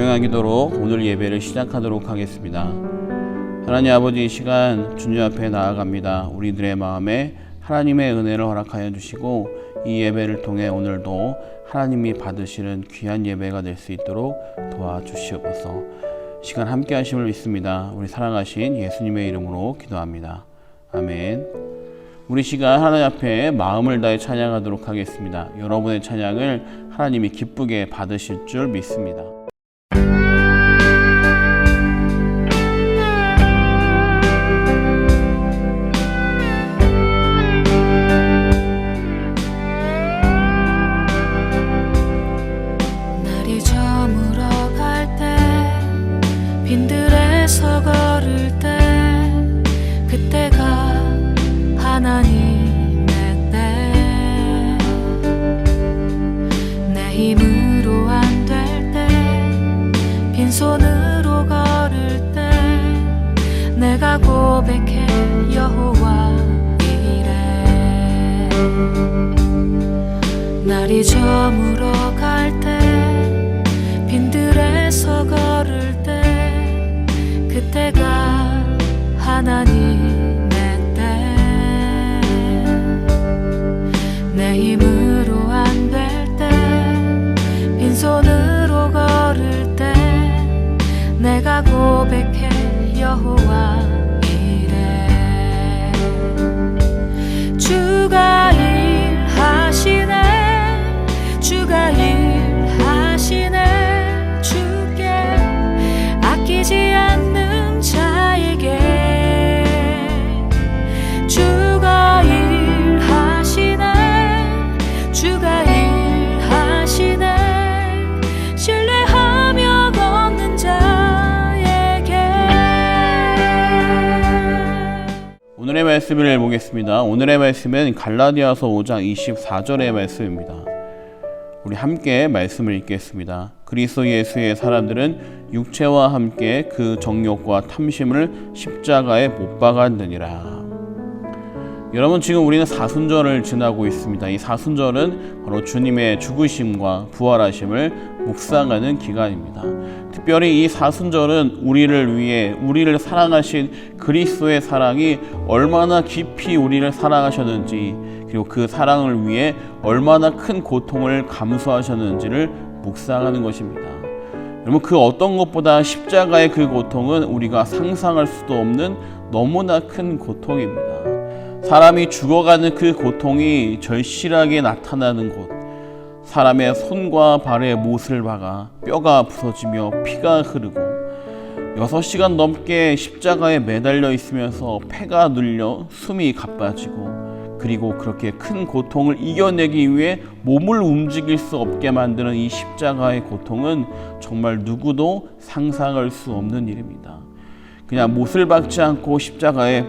동행한 기도로 오늘 예배를 시작하도록 하겠습니다. 하나님 아버지, 이 시간 주님 앞에 나아갑니다. 우리들의 마음에 하나님의 은혜를 허락하여 주시고 이 예배를 통해 오늘도 하나님이 받으시는 귀한 예배가 될 수 있도록 도와주시옵소서. 시간 함께 하심을 믿습니다. 우리 사랑하신 예수님의 이름으로 기도합니다. 아멘. 우리 시간 하나님 앞에 마음을 다해 찬양하도록 하겠습니다. 여러분의 찬양을 하나님이 기쁘게 받으실 줄 믿습니다. 날이 저물어 갈 때 빈들에서 걸을 때 그때가 하나님의 때 내 힘으로 안 될 때 빈손으로 걸을 때 내가 고백해 여호와 이래. 날이 저물어 갈 때 빈들에서 걸을 때 그때가 하나님의 때 내 힘으로 안 될 때 빈손으로 걸을 때 내가 고백해 여호와 이래. 주가 일하시네, 주가 일하시네, 주께 아끼지 않는 자에게 주가 일하시네, 주가 일하시네, 신뢰하며 걷는 자에게. 오늘의 말씀을 보겠습니다. 오늘의 말씀은 갈라디아서 5장 24절의 말씀입니다. 우리 함께 말씀을 읽겠습니다. 그리스도 예수의 사람들은 육체와 함께 그 정욕과 탐심을 십자가에 못 박았느니라. 여러분, 지금 우리는 사순절을 지나고 있습니다. 이 사순절은 바로 주님의 죽으심과 부활하심을 묵상하는 기간입니다. 특별히 이 사순절은 우리를 위해 우리를 사랑하신 그리스도의 사랑이 얼마나 깊이 우리를 사랑하셨는지, 그리고 그 사랑을 위해 얼마나 큰 고통을 감수하셨는지를 묵상하는 것입니다. 여러분, 그 어떤 것보다 십자가의 그 고통은 우리가 상상할 수도 없는 너무나 큰 고통입니다. 사람이 죽어가는 그 고통이 절실하게 나타나는 곳, 사람의 손과 발에 못을 박아 뼈가 부서지며 피가 흐르고 6시간 넘게 십자가에 매달려 있으면서 폐가 눌려 숨이 가빠지고, 그리고 그렇게 큰 고통을 이겨내기 위해 몸을 움직일 수 없게 만드는 이 십자가의 고통은 정말 누구도 상상할 수 없는 일입니다. 그냥 못을 박지 않고 십자가에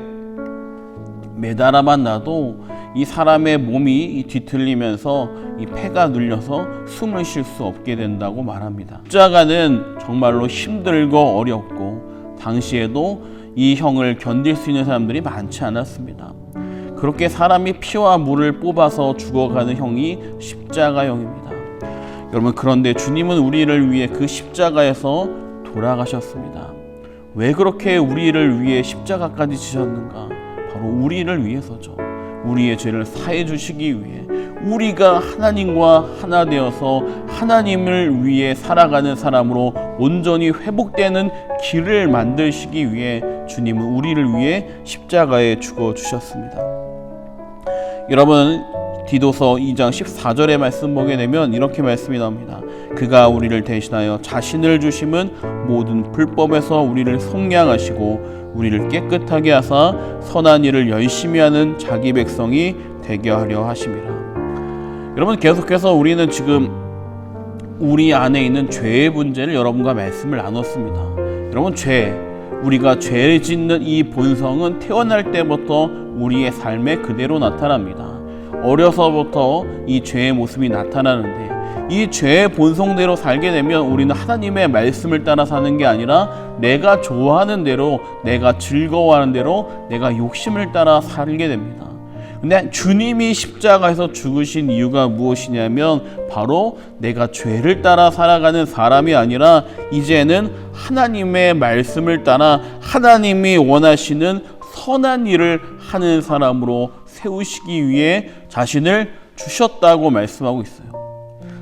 매달아만 놔도 이 사람의 몸이 뒤틀리면서 이 폐가 눌려서 숨을 쉴 수 없게 된다고 말합니다. 십자가는 정말로 힘들고 어렵고 당시에도 이 형을 견딜 수 있는 사람들이 많지 않았습니다. 그렇게 사람이 피와 물을 뽑아서 죽어가는 형이 십자가형입니다. 여러분, 그런데 주님은 우리를 위해 그 십자가에서 돌아가셨습니다. 왜 그렇게 우리를 위해 십자가까지 지셨는가? 바로 우리를 위해서죠. 우리의 죄를 사해 주시기 위해, 우리가 하나님과 하나 되어서 하나님을 위해 살아가는 사람으로 온전히 회복되는 길을 만드시기 위해 주님은 우리를 위해 십자가에 죽어 주셨습니다. 여러분, 디도서 2장 14절의 말씀 보게 되면 이렇게 말씀이 나옵니다. 그가 우리를 대신하여 자신을 주심은 모든 불법에서 우리를 속량하시고 우리를 깨끗하게 하사 선한 일을 열심히 하는 자기 백성이 되게 하려 하심이라. 여러분, 계속해서 우리는 지금 우리 안에 있는 죄의 문제를 여러분과 말씀을 나눴습니다. 여러분, 우리가 죄를 짓는 이 본성은 태어날 때부터 우리의 삶에 그대로 나타납니다. 어려서부터 이 죄의 모습이 나타나는데, 이 죄의 본성대로 살게 되면 우리는 하나님의 말씀을 따라 사는 게 아니라 내가 좋아하는 대로, 내가 즐거워하는 대로, 내가 욕심을 따라 살게 됩니다. 근데 주님이 십자가에서 죽으신 이유가 무엇이냐면 바로 내가 죄를 따라 살아가는 사람이 아니라 이제는 하나님의 말씀을 따라 하나님이 원하시는 선한 일을 하는 사람으로 세우시기 위해 자신을 주셨다고 말씀하고 있어요.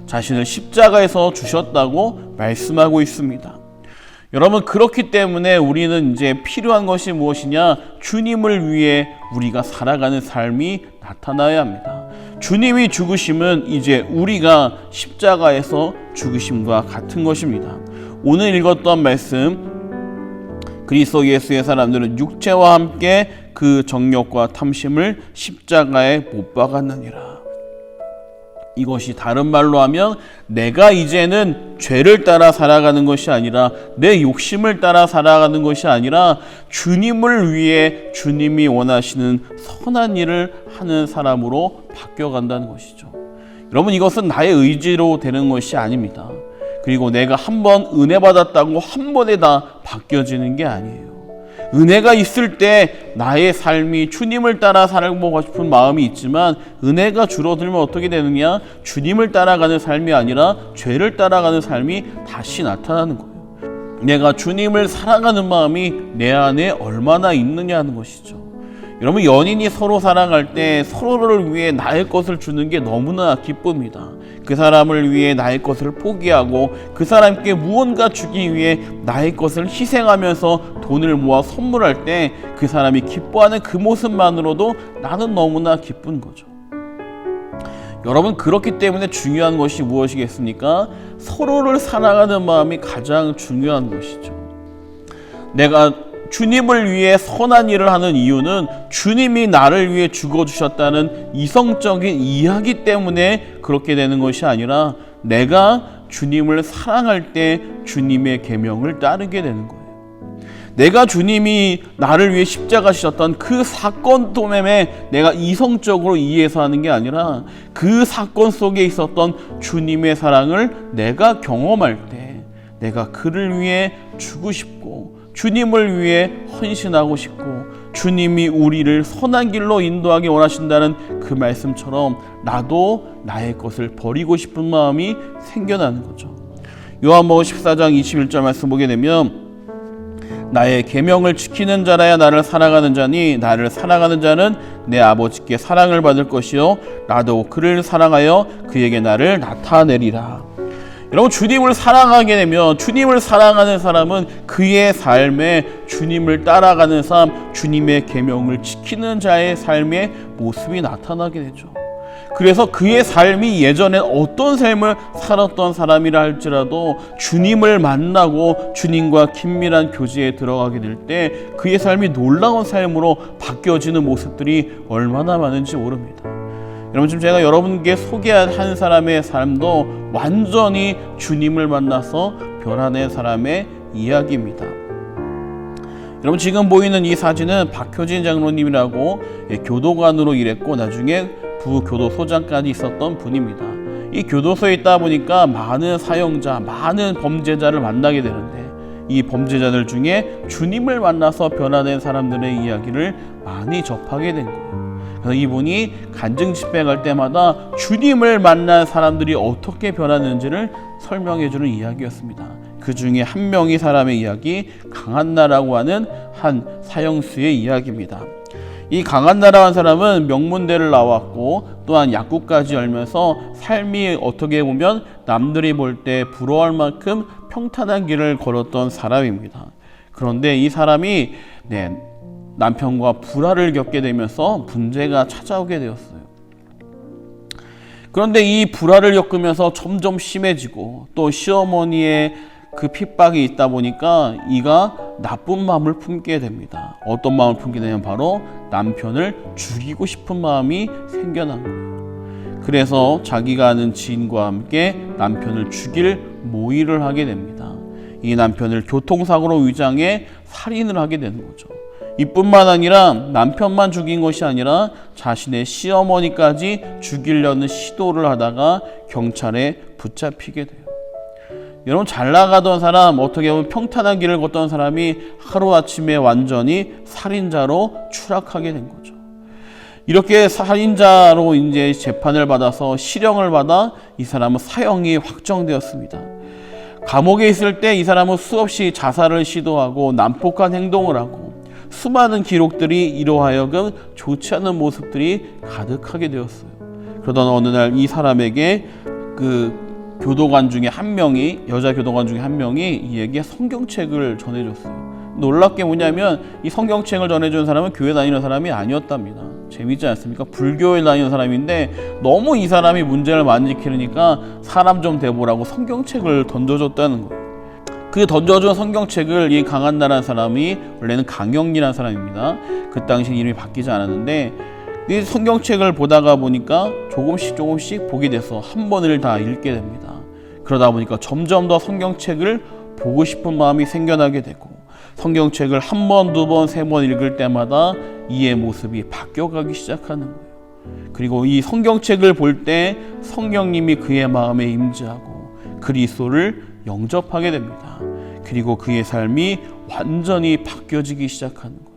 자신을 십자가에서 주셨다고 말씀하고 있습니다. 여러분, 그렇기 때문에 우리는 이제 필요한 것이 무엇이냐? 주님을 위해 우리가 살아가는 삶이 나타나야 합니다. 주님이 죽으심은 이제 우리가 십자가에서 죽으심과 같은 것입니다. 오늘 읽었던 말씀, 그리스도 예수의 사람들은 육체와 함께 그 정욕과 탐심을 십자가에 못 박았느니라. 이것이 다른 말로 하면 내가 이제는 죄를 따라 살아가는 것이 아니라 내 욕심을 따라 살아가는 것이 아니라 주님을 위해 주님이 원하시는 선한 일을 하는 사람으로 바뀌어간다는 것이죠. 여러분, 이것은 나의 의지로 되는 것이 아닙니다. 그리고 내가 한번 은혜 받았다고 한 번에 다 바뀌어지는 게 아니에요. 은혜가 있을 때 나의 삶이 주님을 따라 살아보고 싶은 마음이 있지만 은혜가 줄어들면 어떻게 되느냐? 주님을 따라가는 삶이 아니라 죄를 따라가는 삶이 다시 나타나는 거예요. 내가 주님을 사랑하는 마음이 내 안에 얼마나 있느냐 하는 것이죠. 여러분, 연인이 서로 사랑할 때 서로를 위해 나의 것을 주는 게 너무나 기쁩니다. 그 사람을 위해 나의 것을 포기하고 그 사람께 무언가 주기 위해 나의 것을 희생하면서 돈을 모아 선물할 때 그 사람이 기뻐하는 그 모습만으로도 나는 너무나 기쁜 거죠. 여러분, 그렇기 때문에 중요한 것이 무엇이겠습니까? 서로를 사랑하는 마음이 가장 중요한 것이죠. 내가 주님을 위해 선한 일을 하는 이유는 주님이 나를 위해 죽어주셨다는 이성적인 이야기 때문에 그렇게 되는 것이 아니라 내가 주님을 사랑할 때 주님의 계명을 따르게 되는 거예요. 내가 주님이 나를 위해 십자가 지셨던 그 사건 때문에 내가 이성적으로 이해해서 하는 게 아니라 그 사건 속에 있었던 주님의 사랑을 내가 경험할 때 내가 그를 위해 주고 싶고 주님을 위해 헌신하고 싶고 주님이 우리를 선한 길로 인도하기 원하신다는 그 말씀처럼 나도 나의 것을 버리고 싶은 마음이 생겨나는 거죠. 요한복음 14장 21절 말씀 보게 되면 나의 계명을 지키는 자라야 나를 사랑하는 자니 나를 사랑하는 자는 내 아버지께 사랑을 받을 것이요 나도 그를 사랑하여 그에게 나를 나타내리라. 여러분, 주님을 사랑하게 되면 주님을 사랑하는 사람은 그의 삶에 주님을 따라가는 삶, 주님의 계명을 지키는 자의 삶의 모습이 나타나게 되죠. 그래서 그의 삶이 예전에 어떤 삶을 살았던 사람이라 할지라도 주님을 만나고 주님과 긴밀한 교제에 들어가게 될 때 그의 삶이 놀라운 삶으로 바뀌어지는 모습들이 얼마나 많은지 모릅니다. 여러분, 지금 제가 여러분께 소개한 사람의 삶도 완전히 주님을 만나서 변화된 사람의 이야기입니다. 여러분, 지금 보이는 이 사진은 박효진 장로님이라고 교도관으로 일했고 나중에 부교도소장까지 있었던 분입니다. 이 교도소에 있다 보니까 많은 사형자, 많은 범죄자를 만나게 되는데 이 범죄자들 중에 주님을 만나서 변화된 사람들의 이야기를 많이 접하게 된 거예요. 그래서 이분이 간증 집회 갈 때마다 주님을 만난 사람들이 어떻게 변하는지를 설명해주는 이야기였습니다. 그 중에 한 명의 사람의 이야기, 강한나라고 하는 한 사형수의 이야기입니다. 이 강한나라는 사람은 명문대를 나왔고 또한 약국까지 열면서 삶이 어떻게 보면 남들이 볼 때 부러워할 만큼 평탄한 길을 걸었던 사람입니다. 그런데 이 사람이 남편과 불화를 겪게 되면서 문제가 찾아오게 되었어요. 그런데 이 불화를 겪으면서 점점 심해지고 또 시어머니의 그 핍박이 있다 보니까 이가 나쁜 마음을 품게 됩니다. 어떤 마음을 품게 되냐면 바로 남편을 죽이고 싶은 마음이 생겨난 거예요. 그래서 자기가 아는 지인과 함께 남편을 죽일 모의를 하게 됩니다. 이 남편을 교통사고로 위장해 살인을 하게 되는 거죠. 이뿐만 아니라 남편만 죽인 것이 아니라 자신의 시어머니까지 죽이려는 시도를 하다가 경찰에 붙잡히게 돼요. 여러분, 잘 나가던 사람, 어떻게 보면 평탄한 길을 걷던 사람이 하루아침에 완전히 살인자로 추락하게 된 거죠. 이렇게 살인자로 이제 재판을 받아서 실형을 받아 이 사람은 사형이 확정되었습니다. 감옥에 있을 때 이 사람은 수없이 자살을 시도하고 난폭한 행동을 하고 수많은 기록들이 이로 하여금 좋지 않은 모습들이 가득하게 되었어요. 그러던 어느 날 이 사람에게 교도관 중에 한 명이, 여자 교도관 중에 한 명이 이에게 성경책을 전해줬어요. 놀랍게 뭐냐면 이 성경책을 전해준 사람은 교회 다니는 사람이 아니었답니다. 재밌지 않습니까? 불교에 다니는 사람인데 너무 이 사람이 문제를 많이 일으키니까 사람 좀 대보라고 성경책을 던져줬다는 거예요. 그 던져준 성경책을 이 강한나라는 사람이, 원래는 강영리라는 사람입니다. 그 당시 이름이 바뀌지 않았는데 이 성경책을 보다가 보니까 조금씩 보게 돼서 한 번을 다 읽게 됩니다. 그러다 보니까 점점 더 성경책을 보고 싶은 마음이 생겨나게 되고 성경책을 한 번, 두 번, 세 번 읽을 때마다 이의 모습이 바뀌어가기 시작하는 거예요. 그리고 이 성경책을 볼 때 성령님이 그의 마음에 임재하고 그리스도를 영접하게 됩니다. 그리고 그의 삶이 완전히 바뀌어지기 시작하는 거예요.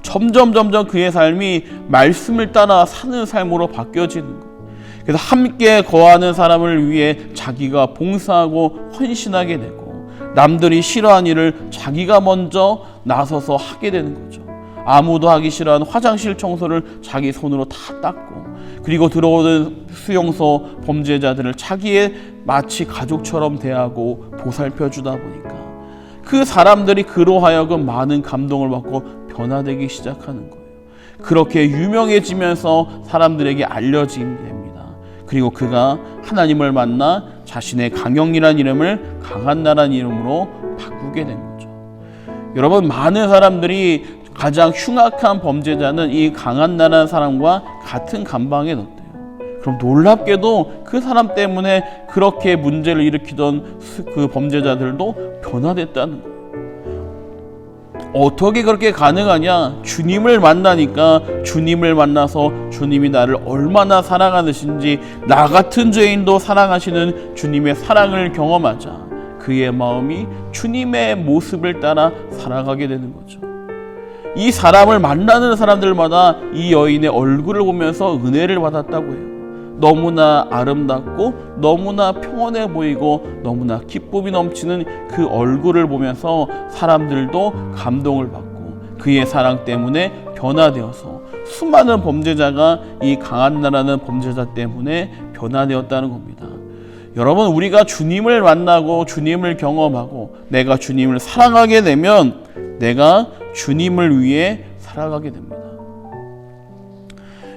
점점 그의 삶이 말씀을 따라 사는 삶으로 바뀌어지는 거예요. 그래서 함께 거하는 사람을 위해 자기가 봉사하고 헌신하게 되고 남들이 싫어하는 일을 자기가 먼저 나서서 하게 되는 거죠. 아무도 하기 싫어하는 화장실 청소를 자기 손으로 다 닦고, 그리고 들어오는 수용소 범죄자들을 자기의 마치 가족처럼 대하고 보살펴 주다 보니까 그 사람들이 그로 하여금 많은 감동을 받고 변화되기 시작하는 거예요. 그렇게 유명해지면서 사람들에게 알려지게 됩니다. 그리고 그가 하나님을 만나 자신의 강영이라는 이름을 강한나라는 이름으로 바꾸게 된 거죠. 여러분, 많은 사람들이 가장 흉악한 범죄자는 이 강한나라는 사람과 같은 감방에 넣었대요. 그럼 놀랍게도 그 사람 때문에 그렇게 문제를 일으키던 그 범죄자들도 변화됐다는 거예요. 어떻게 그렇게 가능하냐? 주님을 만나니까, 주님을 만나서 주님이 나를 얼마나 사랑하시는지, 나 같은 죄인도 사랑하시는 주님의 사랑을 경험하자 그의 마음이 주님의 모습을 따라 살아가게 되는 거죠. 이 사람을 만나는 사람들마다 이 여인의 얼굴을 보면서 은혜를 받았다고 해요. 너무나 아름답고 너무나 평온해 보이고 너무나 기쁨이 넘치는 그 얼굴을 보면서 사람들도 감동을 받고 그의 사랑 때문에 변화되어서 수많은 범죄자가 이 강한나라는 범죄자 때문에 변화되었다는 겁니다. 여러분, 우리가 주님을 만나고 주님을 경험하고 내가 주님을 사랑하게 되면 내가 주님을 위해 살아가게 됩니다.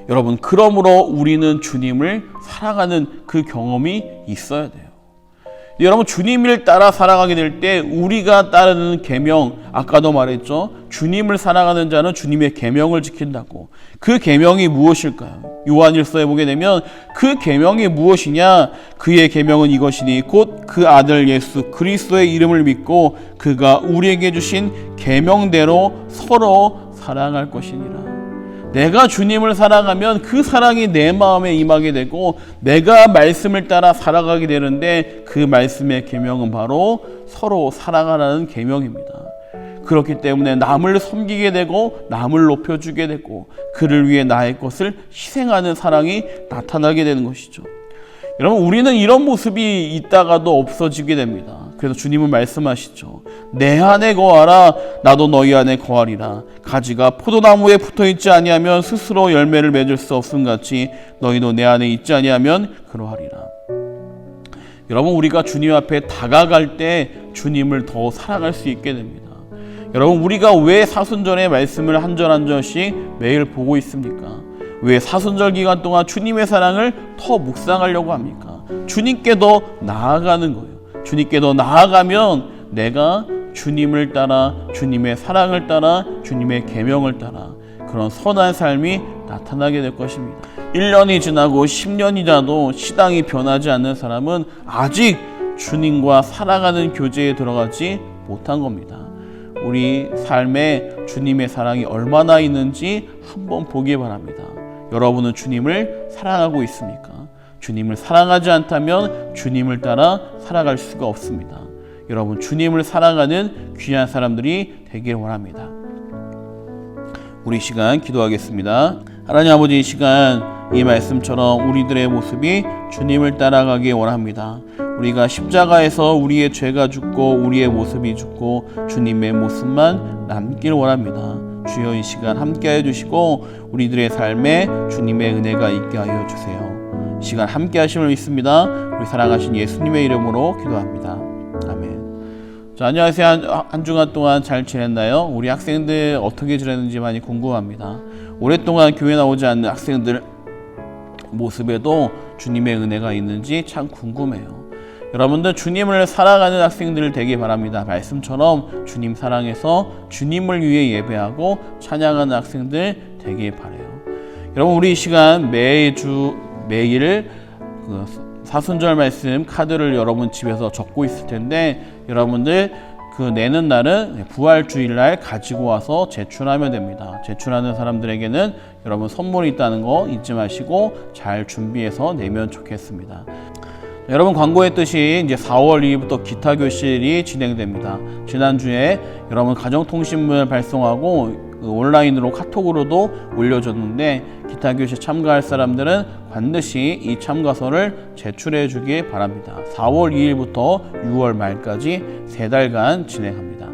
여러분, 그러므로 우리는 주님을 사랑하는 그 경험이 있어야 돼요. 여러분, 주님을 따라 살아가게 될 때 우리가 따르는 계명, 아까도 말했죠. 주님을 사랑하는 자는 주님의 계명을 지킨다고. 그 계명이 무엇일까요? 요한일서에 보게 되면 그 계명이 무엇이냐? 그의 계명은 이것이니 곧 그 아들 예수 그리스도의 이름을 믿고 그가 우리에게 주신 계명대로 서로 사랑할 것이니라. 내가 주님을 사랑하면 그 사랑이 내 마음에 임하게 되고 내가 말씀을 따라 살아가게 되는데 그 말씀의 계명은 바로 서로 사랑하라는 계명입니다. 그렇기 때문에 남을 섬기게 되고 남을 높여주게 되고 그를 위해 나의 것을 희생하는 사랑이 나타나게 되는 것이죠. 여러분, 우리는 이런 모습이 있다가도 없어지게 됩니다. 그래서 주님은 말씀하시죠. 내 안에 거하라, 나도 너희 안에 거하리라. 가지가 포도나무에 붙어있지 아니하면 스스로 열매를 맺을 수 없음같이 너희도 내 안에 있지 아니하면 그러하리라. 여러분, 우리가 주님 앞에 다가갈 때 주님을 더 사랑할 수 있게 됩니다. 여러분, 우리가 왜 사순절의 말씀을 한 절 한 절씩 매일 보고 있습니까? 왜 사순절 기간 동안 주님의 사랑을 더 묵상하려고 합니까? 주님께 더 나아가는 거예요. 주님께 더 나아가면 내가 주님을 따라, 주님의 사랑을 따라, 주님의 계명을 따라 그런 선한 삶이 나타나게 될 것입니다. 1년이 지나고 10년이 지나도 신앙이 변하지 않는 사람은 아직 주님과 사랑하는 교제에 들어가지 못한 겁니다. 우리 삶에 주님의 사랑이 얼마나 있는지 한번 보기 바랍니다. 여러분은 주님을 사랑하고 있습니까? 주님을 사랑하지 않다면 주님을 따라 살아갈 수가 없습니다. 여러분, 주님을 사랑하는 귀한 사람들이 되길 원합니다. 우리 시간 기도하겠습니다. 하나님 아버지, 이 시간 이 말씀처럼 우리들의 모습이 주님을 따라가기 원합니다. 우리가 십자가에서 우리의 죄가 죽고 우리의 모습이 죽고 주님의 모습만 남길 원합니다. 주여, 이 시간 함께 해주시고 우리들의 삶에 주님의 은혜가 있게 하여 주세요. 이 시간 함께 하심을 믿습니다. 우리 사랑하신 예수님의 이름으로 기도합니다. 아멘. 자, 안녕하세요. 한 주간 동안 잘 지냈나요? 우리 학생들 어떻게 지냈는지 많이 궁금합니다. 오랫동안 교회 나오지 않는 학생들 모습에도 주님의 은혜가 있는지 참 궁금해요. 여러분들 주님을 사랑하는 학생들 되기 바랍니다. 말씀처럼 주님 사랑해서 주님을 위해 예배하고 찬양하는 학생들 되길 바라요. 여러분, 우리 이 시간 매일 사순절 말씀 카드를 여러분 집에서 적고 있을 텐데, 여러분들 그 내는 날은 부활주일날 가지고 와서 제출하면 됩니다. 제출하는 사람들에게는 여러분 선물이 있다는 거 잊지 마시고 잘 준비해서 내면 좋겠습니다. 여러분, 광고했듯이 이제 4월 2일부터 기타 교실이 진행됩니다. 지난주에 여러분 가정통신문을 발송하고 온라인으로 카톡으로도 올려줬는데, 기타 교실 참가할 사람들은 반드시 이 참가서를 제출해 주기 바랍니다. 4월 2일부터 6월 말까지 3달간 진행합니다.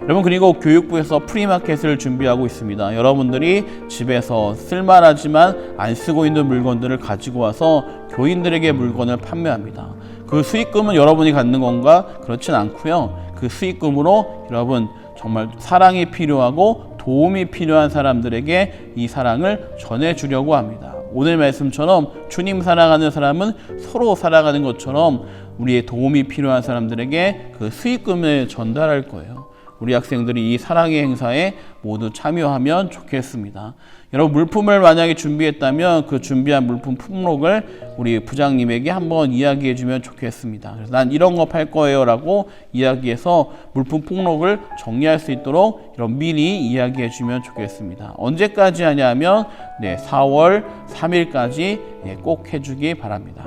여러분, 그리고 교육부에서 프리마켓을 준비하고 있습니다. 여러분들이 집에서 쓸만하지만 안 쓰고 있는 물건들을 가지고 와서 교인들에게 물건을 판매합니다. 그 수익금은 여러분이 갖는 건가? 그렇진 않고요. 그 수익금으로 여러분 정말 사랑이 필요하고 도움이 필요한 사람들에게 이 사랑을 전해주려고 합니다. 오늘 말씀처럼 주님 사랑하는 사람은 서로 살아가는 것처럼 우리의 도움이 필요한 사람들에게 그 수익금을 전달할 거예요. 우리 학생들이 이 사랑의 행사에 모두 참여하면 좋겠습니다. 여러분, 물품을 만약에 준비했다면 그 준비한 물품 품목을 우리 부장님에게 한번 이야기해 주면 좋겠습니다. 그래서 난 이런 거 팔 거예요 라고 이야기해서 물품 품목을 정리할 수 있도록 이런 미리 이야기해 주면 좋겠습니다. 언제까지 하냐면 4월 3일까지 꼭 해주기 바랍니다.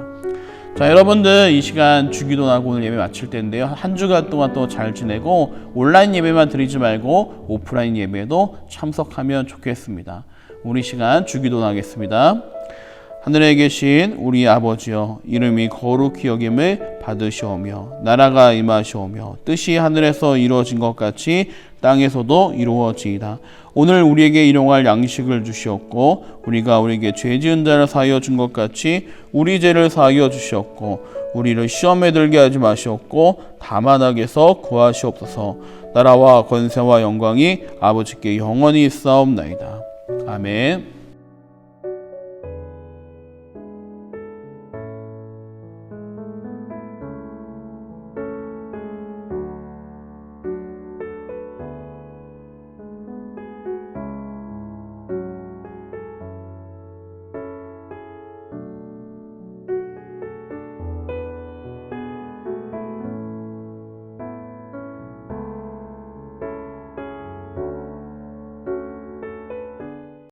자, 여러분들 이 시간 주기도나고 오늘 예배 마칠 때인데요. 한 주간 동안 또 잘 지내고 온라인 예배만 드리지 말고 오프라인 예배에도 참석하면 좋겠습니다. 우리 시간 주기도나겠습니다. 하늘에 계신 우리 아버지여, 이름이 거룩히 여김을 받으시오며 나라가 임하시오며 뜻이 하늘에서 이루어진 것 같이 땅에서도 이루어지이다. 오늘 우리에게 일용할 양식을 주시옵고 우리가 우리에게 죄 지은 자를 사하여 준 것 같이 우리 죄를 사하여 주시옵고 우리를 시험에 들게 하지 마시옵고 다만 악에서 구하시옵소서. 나라와 권세와 영광이 아버지께 영원히 있사옵나이다. 아멘.